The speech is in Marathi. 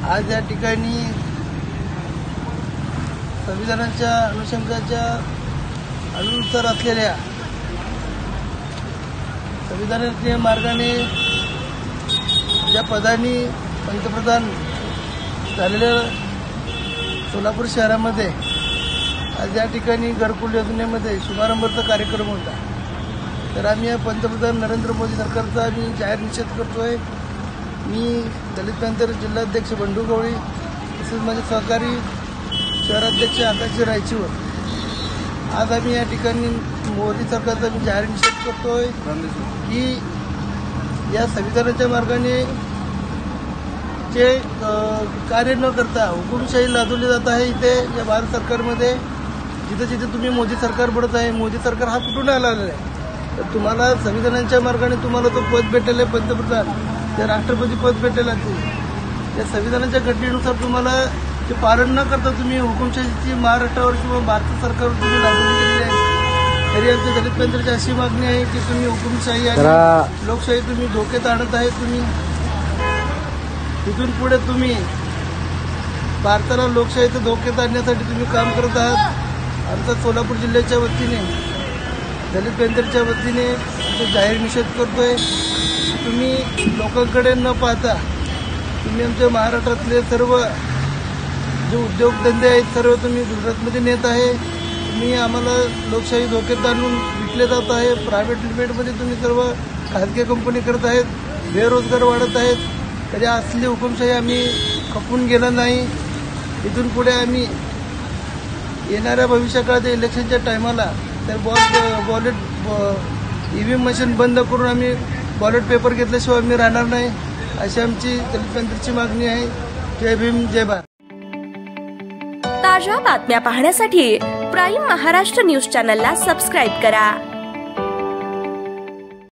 आज या ठिकाणी संविधानाच्या अनुषंगाच्या अनुसार असलेल्या संविधानाच्या मार्गाने ज्या पदांनी पंतप्रधान झालेल्या सोलापूर शहरामध्ये आज या ठिकाणी घरकुल योजनेमध्ये शुभारंभाचा कार्यक्रम होता। तर आम्ही या पंतप्रधान नरेंद्र मोदी सरकारचा आम्ही जाहीर निषेध करतोय। मी दलित पॅंथर जिल्हाध्यक्ष बंडू गवळी तसेच माझे सहकारी शहराध्यक्ष आकाश रायचूर आज आम्ही या ठिकाणी मोदी सरकारचा आम्ही जाहीर निषेध करतोय की या संविधानाच्या मार्गाने जे कार्य न करता हुकुमशाही लादवली जात आहे इथे या भारत सरकारमध्ये जिथे जिथे तुम्ही मोदी सरकार पडत आहे। मोदी सरकार हा कुठून आलेला आहे? तर तुम्हाला संविधानाच्या मार्गाने तुम्हाला तो पद भेटेल आहे पंतप्रधान, ते राष्ट्रपती पद भेटेल आहे। या संविधानाच्या घटनेनुसार तुम्हाला ते पालन न करता तुम्ही हुकुमशाहीची महाराष्ट्रावर किंवा भारत सरकारवर तुम्ही लादवली गेलेली आहे। तरी आमच्या दलित पॅंथरची अशी मागणी आहे की तुम्ही हुकुमशाही आणि लोकशाही तुम्ही धोक्यात आणत आहे। तुम्ही इथून पुढे तुम्ही भारताला लोकशाहीचं धोक्यात आणण्यासाठी तुम्ही काम करत आहात। आमचा सोलापूर जिल्ह्याच्या वतीने दलित पॅंथरच्या वतीने जाहीर निषेध करतोय। तुम्ही लोकांकडे न पाहता तुम्ही आमच्या महाराष्ट्रातले सर्व जे उद्योगधंदे आहेत सर्व तुम्ही गुजरातमध्ये नेत आहे। तुम्ही आम्हाला लोकशाही धोक्यात आणून विकले जात आहे। प्रायव्हेट लिमिटेडमध्ये तुम्ही सर्व खाजगी कंपनी करत आहेत, बेरोजगार वाढत आहेत। तरी असली हुकुमशाही आम्ही खपून गेलं नाही। इथून पुढे आम्ही येणाऱ्या भविष्यकाळात इलेक्शनच्या टायमाला तर बॉलेट EVM मशीन बंद करून आम्ही बॉलेट पेपर घेतल्याशिवाय आम्ही राहणार नाही, अशी आमची दलित पॅंथरची मागणी आहे। जय भीम, जय भारत। ताज्या बातम्या पाहण्यासाठी प्राईम महाराष्ट्र न्यूज चॅनलला सबस्क्राईब करा।